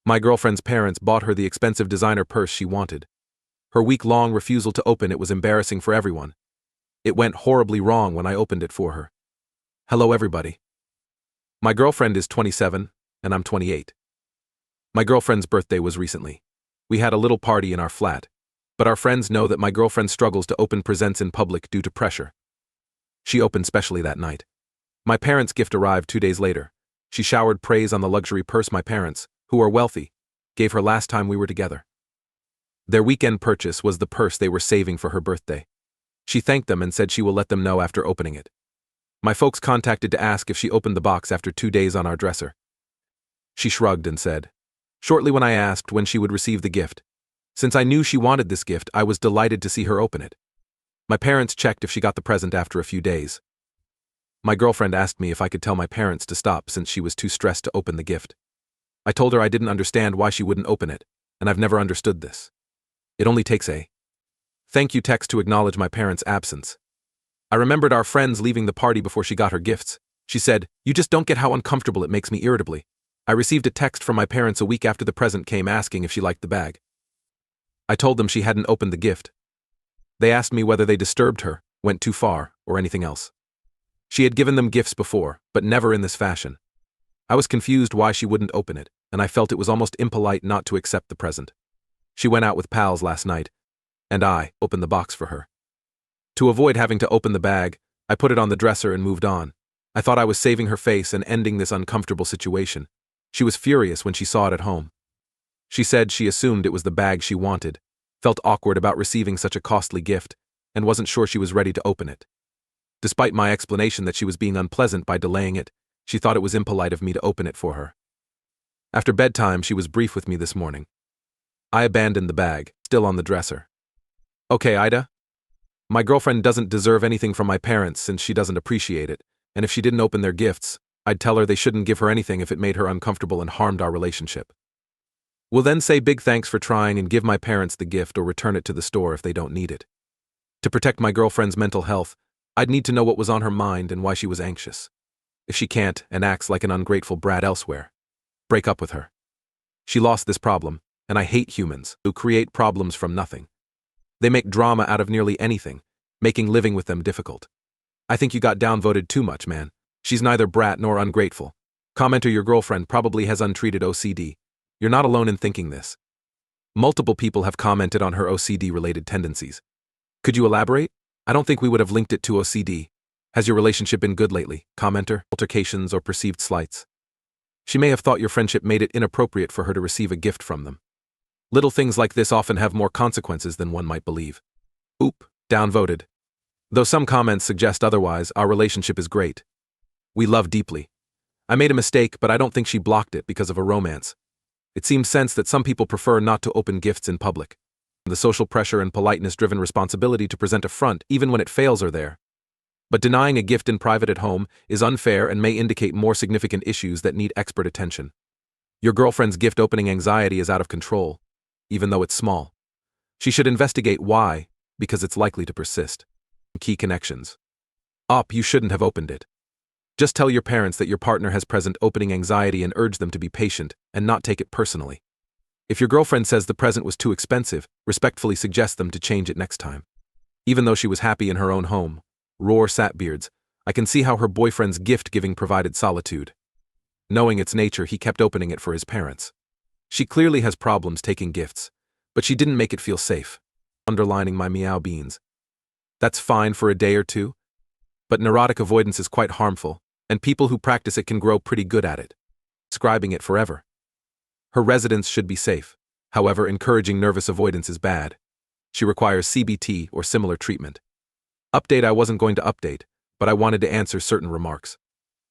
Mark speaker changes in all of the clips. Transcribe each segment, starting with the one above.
Speaker 1: My girlfriend's parents bought her the expensive designer purse she wanted. Her week-long refusal to open it was embarrassing for everyone. It went horribly wrong when I opened it for her. Hello everybody. My girlfriend is 27, and I'm 28. My girlfriend's birthday was recently. We had a little party in our flat, but our friends know that my girlfriend struggles to open presents in public due to pressure. She opened specially that night. My parents' gift arrived 2 days later. She showered praise on the luxury purse my parents, who are wealthy, gave her last time we were together. Their weekend purchase was the purse they were saving for her birthday. She thanked them and said she will let them know after opening it. My folks contacted to ask if she opened the box after 2 days on our dresser. She shrugged and said, shortly when I asked when she would receive the gift. Since I knew she wanted this gift, I was delighted to see her open it. My parents checked if she got the present after a few days. My girlfriend asked me if I could tell my parents to stop since she was too stressed to open the gift. I told her I didn't understand why she wouldn't open it, and I've never understood this. It only takes a thank you text to acknowledge my parents' absence. I remembered our friends leaving the party before she got her gifts. She said, "You just don't get how uncomfortable it makes me irritably." I received a text from my parents a week after the present came asking if she liked the bag. I told them she hadn't opened the gift. They asked me whether they disturbed her, went too far, or anything else. She had given them gifts before, but never in this fashion. I was confused why she wouldn't open it, and I felt it was almost impolite not to accept the present. She went out with pals last night, and I opened the box for her. To avoid having to open the bag, I put it on the dresser and moved on. I thought I was saving her face and ending this uncomfortable situation. She was furious when she saw it at home. She said she assumed it was the bag she wanted, felt awkward about receiving such a costly gift, and wasn't sure she was ready to open it. Despite my explanation that she was being unpleasant by delaying it, she thought it was impolite of me to open it for her. After bedtime, she was brief with me this morning. I abandoned the bag, still on the dresser. Okay, AITA. My girlfriend doesn't deserve anything from my parents since she doesn't appreciate it, and if she didn't open their gifts, I'd tell her they shouldn't give her anything if it made her uncomfortable and harmed our relationship. We'll then say big thanks for trying and give my parents the gift or return it to the store if they don't need it. To protect my girlfriend's mental health, I'd need to know what was on her mind and why she was anxious. If she can't and acts like an ungrateful brat elsewhere, break up with her. She lost this problem, and I hate humans who create problems from nothing. They make drama out of nearly anything, making living with them difficult. I think you got downvoted too much, man. She's neither brat nor ungrateful. Commenter, your girlfriend probably has untreated OCD. You're not alone in thinking this. Multiple people have commented on her OCD-related tendencies. Could you elaborate? I don't think we would have linked it to OCD. Has your relationship been good lately? Commenter, altercations or perceived slights? She may have thought your friendship made it inappropriate for her to receive a gift from them. Little things like this often have more consequences than one might believe. Oop, downvoted. Though some comments suggest otherwise, our relationship is great. We love deeply. I made a mistake, but I don't think she blocked it because of a romance. It seems sense that some people prefer not to open gifts in public. The social pressure and politeness-driven responsibility to present a front even when it fails are there. But denying a gift in private at home is unfair and may indicate more significant issues that need expert attention. Your girlfriend's gift opening anxiety is out of control, even though it's small. She should investigate why, because it's likely to persist. Key connections. You shouldn't have opened it. Just tell your parents that your partner has present opening anxiety and urge them to be patient and not take it personally. If your girlfriend says the present was too expensive, respectfully suggest them to change it next time. Even though she was happy in her own home, roar Satbeards, I can see how her boyfriend's gift-giving provided solitude. Knowing its nature, he kept opening it for his parents. She clearly has problems taking gifts, but she didn't make it feel safe. Underlining my meow beans. That's fine for a day or two, but neurotic avoidance is quite harmful, and people who practice it can grow pretty good at it, prescribing it forever. Her residence should be safe. However, encouraging nervous avoidance is bad. She requires CBT or similar treatment. Update: I wasn't going to update, but I wanted to answer certain remarks.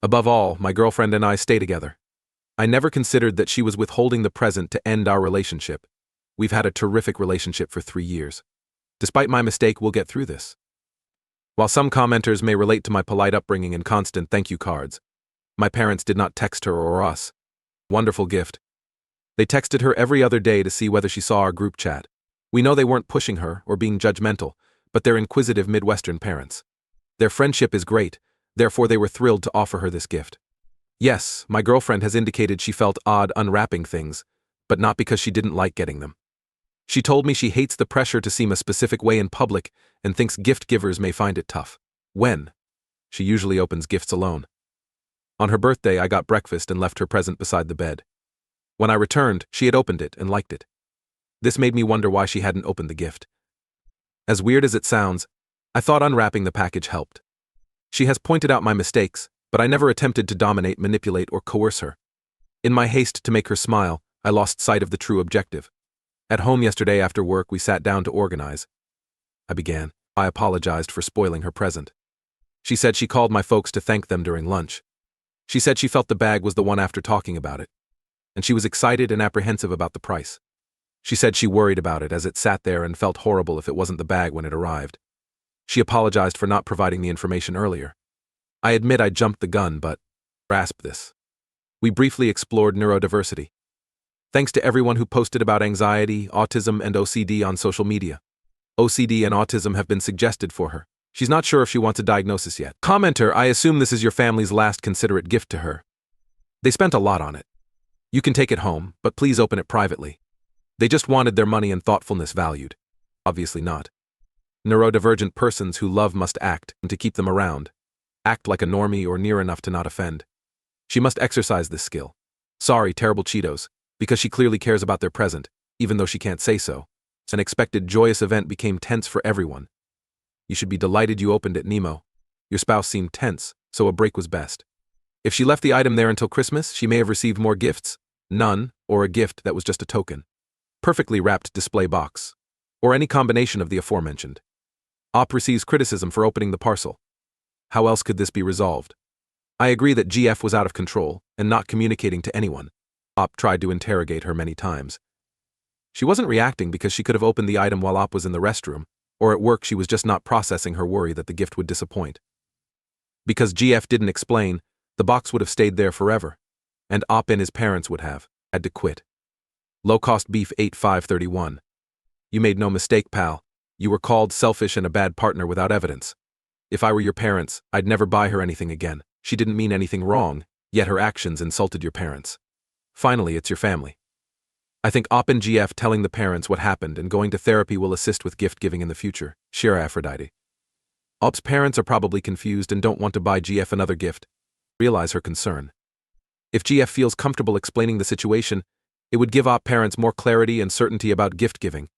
Speaker 1: Above all, my girlfriend and I stay together. I never considered that she was withholding the present to end our relationship. We've had a terrific relationship for 3 years. Despite my mistake, we'll get through this. While some commenters may relate to my polite upbringing and constant thank you cards, my parents did not text her or us. Wonderful gift. They texted her every other day to see whether she saw our group chat. We know they weren't pushing her or being judgmental, but they're inquisitive Midwestern parents. Their friendship is great, therefore they were thrilled to offer her this gift. Yes, my girlfriend has indicated she felt odd unwrapping things, but not because she didn't like getting them. She told me she hates the pressure to seem a specific way in public and thinks gift givers may find it tough. When? She usually opens gifts alone. On her birthday, I got breakfast and left her present beside the bed. When I returned, she had opened it and liked it. This made me wonder why she hadn't opened the gift. As weird as it sounds, I thought unwrapping the package helped. She has pointed out my mistakes, but I never attempted to dominate, manipulate, or coerce her. In my haste to make her smile, I lost sight of the true objective. At home yesterday after work, we sat down to organize. I began. I apologized for spoiling her present. She said she called my folks to thank them during lunch. She said she felt the bag was the one after talking about it. And she was excited and apprehensive about the price. She said she worried about it as it sat there and felt horrible if it wasn't the bag when it arrived. She apologized for not providing the information earlier. I admit I jumped the gun, but grasped this. We briefly explored neurodiversity. Thanks to everyone who posted about anxiety, autism, and OCD on social media. OCD and autism have been suggested for her. She's not sure if she wants a diagnosis yet. Commenter, I assume this is your family's last considerate gift to her. They spent a lot on it. You can take it home, but please open it privately. They just wanted their money and thoughtfulness valued. Obviously not. Neurodivergent persons who love must act, and to keep them around. Act like a normie or near enough to not offend. She must exercise this skill. Sorry, terrible Cheetos, because she clearly cares about their present, even though she can't say so. An expected joyous event became tense for everyone. You should be delighted you opened it, Nemo. Your spouse seemed tense, so a break was best. If she left the item there until Christmas, she may have received more gifts. None, or a gift that was just a token. Perfectly wrapped display box. Or any combination of the aforementioned. Op receives criticism for opening the parcel. How else could this be resolved? I agree that GF was out of control and not communicating to anyone. Op tried to interrogate her many times. She wasn't reacting because she could have opened the item while Op was in the restroom, or at work she was just not processing her worry that the gift would disappoint. Because GF didn't explain, the box would have stayed there forever, and Op and his parents would have had to quit. Low-cost beef 8531. You made no mistake, pal. You were called selfish and a bad partner without evidence. If I were your parents, I'd never buy her anything again. She didn't mean anything wrong, yet her actions insulted your parents. Finally, it's your family. I think Op and GF telling the parents what happened and going to therapy will assist with gift giving in the future. Shira Aphrodite. Op's parents are probably confused and don't want to buy GF another gift. Realize her concern. If GF feels comfortable explaining the situation, it would give Op parents more clarity and certainty about gift giving.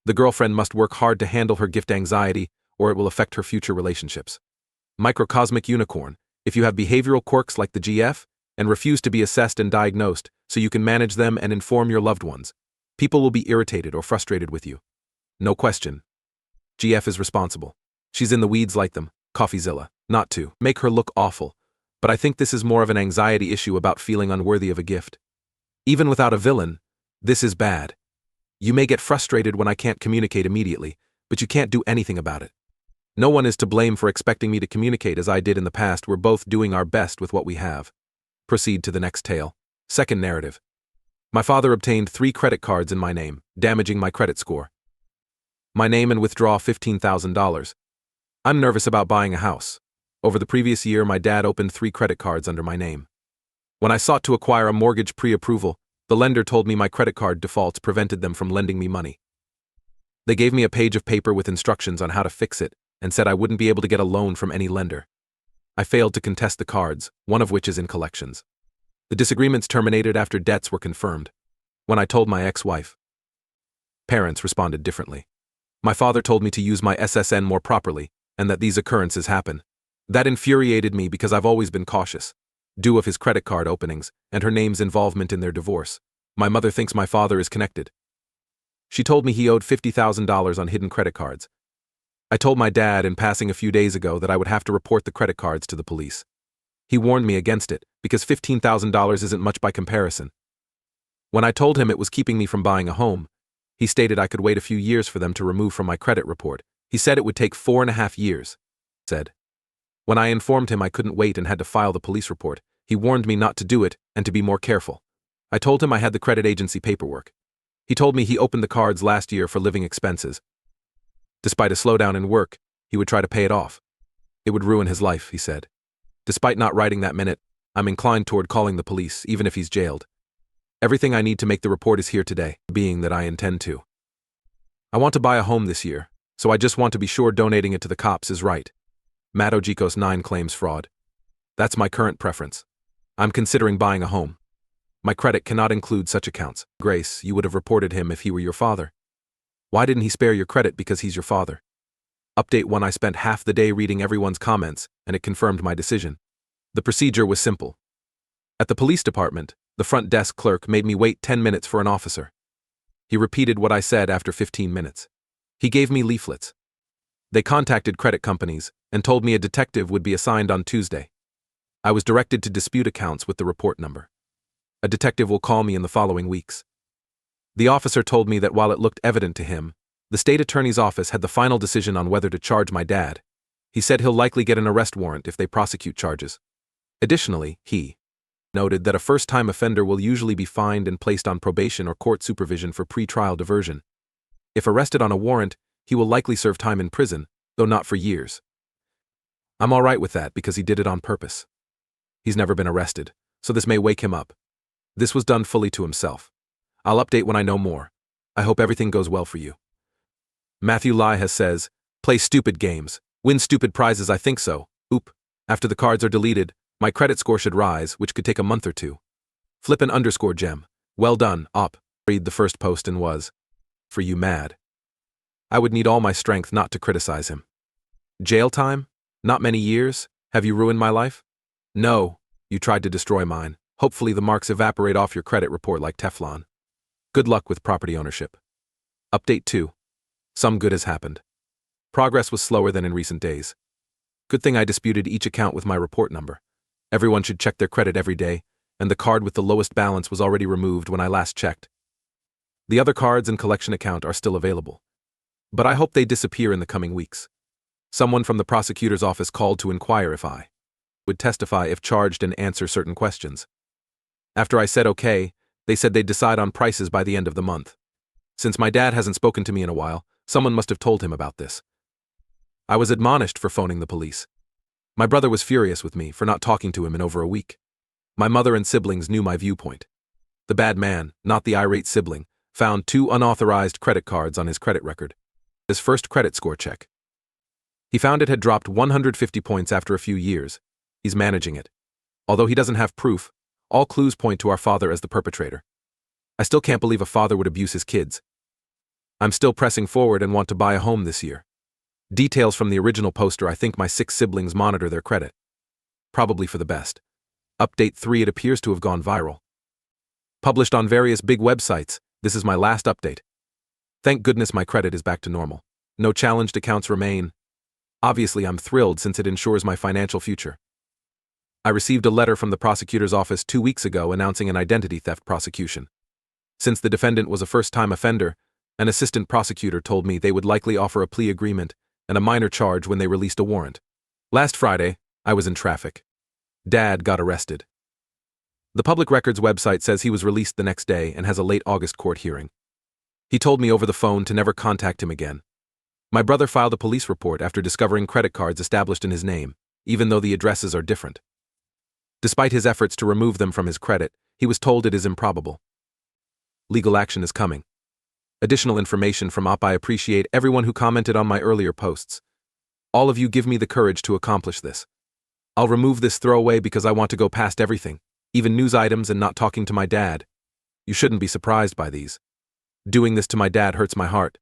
Speaker 1: The girlfriend must work hard to handle her gift anxiety, or it will affect her future relationships. Microcosmic unicorn. If you have behavioral quirks like the GF, and refuse to be assessed and diagnosed so you can manage them and inform your loved ones, people will be irritated or frustrated with you. No question. GF is responsible. She's in the weeds like them, CoffeeZilla. Not to make her look awful, but I think this is more of an anxiety issue about feeling unworthy of a gift. Even without a villain, this is bad. You may get frustrated when I can't communicate immediately, but you can't do anything about it. No one is to blame for expecting me to communicate as I did in the past. We're both doing our best with what we have. Proceed to the next tale. Second narrative. My father obtained 3 credit cards in my name, damaging my credit score. My name and withdraw $15,000. I'm nervous about buying a house. Over the previous year, my dad opened 3 credit cards under my name. When I sought to acquire a mortgage pre-approval, the lender told me my credit card defaults prevented them from lending me money. They gave me a page of paper with instructions on how to fix it and said I wouldn't be able to get a loan from any lender. I failed to contest the cards, one of which is in collections. The disagreements terminated after debts were confirmed. When I told my ex-wife, parents responded differently. My father told me to use my SSN more properly, and that these occurrences happen. That infuriated me because I've always been cautious. Due of his credit card openings, and her name's involvement in their divorce, my mother thinks my father is connected. She told me he owed $50,000 on hidden credit cards. I told my dad in passing a few days ago that I would have to report the credit cards to the police. He warned me against it, because $15,000 isn't much by comparison. When I told him it was keeping me from buying a home, he stated I could wait a few years for them to remove from my credit report. He said it would take 4.5 years. Said. When I informed him I couldn't wait and had to file the police report, he warned me not to do it and to be more careful. I told him I had the credit agency paperwork. He told me he opened the cards last year for living expenses. Despite a slowdown in work, he would try to pay it off. It would ruin his life, he said. Despite not writing that minute, I'm inclined toward calling the police, even if he's jailed. Everything I need to make the report is here today, being that I intend to. I want to buy a home this year, so I just want to be sure donating it to the cops is right. Matojikos 9 claims fraud. That's my current preference. I'm considering buying a home. My credit cannot include such accounts. Grace, you would have reported him if he were your father. Why didn't he spare your credit because he's your father? Update 1. I spent half the day reading everyone's comments, and it confirmed my decision. The procedure was simple. At the police department, the front desk clerk made me wait 10 minutes for an officer. He repeated what I said after 15 minutes. He gave me leaflets. They contacted credit companies and told me a detective would be assigned on Tuesday. I was directed to dispute accounts with the report number. A detective will call me in the following weeks. The officer told me that while it looked evident to him, the state attorney's office had the final decision on whether to charge my dad. He said he'll likely get an arrest warrant if they prosecute charges. Additionally, he noted that a first-time offender will usually be fined and placed on probation or court supervision for pre-trial diversion. If arrested on a warrant, he will likely serve time in prison, though not for years. I'm all right with that because he did it on purpose. He's never been arrested, so this may wake him up. This was done fully to himself. I'll update when I know more. I hope everything goes well for you. Matthew Lyha says, play stupid games, win stupid prizes. I think so. Oop. After the cards are deleted, my credit score should rise, which could take a month or two. Flip an underscore gem. Well done, op. Read the first post and was, for you mad. I would need all my strength not to criticize him. Jail time? Not many years? Have you ruined my life? No, you tried to destroy mine. Hopefully the marks evaporate off your credit report like Teflon. Good luck with property ownership. Update 2. Some good has happened. Progress was slower than in recent days. Good thing I disputed each account with my report number. Everyone should check their credit every day, and the card with the lowest balance was already removed when I last checked. The other cards and collection account are still available. But I hope they disappear in the coming weeks. Someone from the prosecutor's office called to inquire if I would testify if charged and answer certain questions. After I said okay, they said they'd decide on prices by the end of the month. Since my dad hasn't spoken to me in a while, someone must have told him about this. I was admonished for phoning the police. My brother was furious with me for not talking to him in over a week. My mother and siblings knew my viewpoint. The bad man, not the irate sibling, found 2 unauthorized credit cards on his credit record. His first credit score check. He found it had dropped 150 points after a few years. He's managing it. Although he doesn't have proof, all clues point to our father as the perpetrator. I still can't believe a father would abuse his kids. I'm still pressing forward and want to buy a home this year. Details from the original poster. I think my 6 siblings monitor their credit. Probably for the best. Update 3. It appears to have gone viral. Published on various big websites, this is my last update. Thank goodness my credit is back to normal. No challenged accounts remain. Obviously I'm thrilled since it ensures my financial future. I received a letter from the prosecutor's office 2 weeks ago announcing an identity theft prosecution. Since the defendant was a first-time offender, an assistant prosecutor told me they would likely offer a plea agreement and a minor charge when they released a warrant. Last Friday, I was in traffic. Dad got arrested. The public records website says he was released the next day and has a late August court hearing. He told me over the phone to never contact him again. My brother filed a police report after discovering credit cards established in his name, even though the addresses are different. Despite his efforts to remove them from his credit, he was told it is improbable. Legal action is coming. Additional information from OP. I appreciate everyone who commented on my earlier posts. All of you give me the courage to accomplish this. I'll remove this throwaway because I want to go past everything, even news items and not talking to my dad. You shouldn't be surprised by these. Doing this to my dad hurts my heart.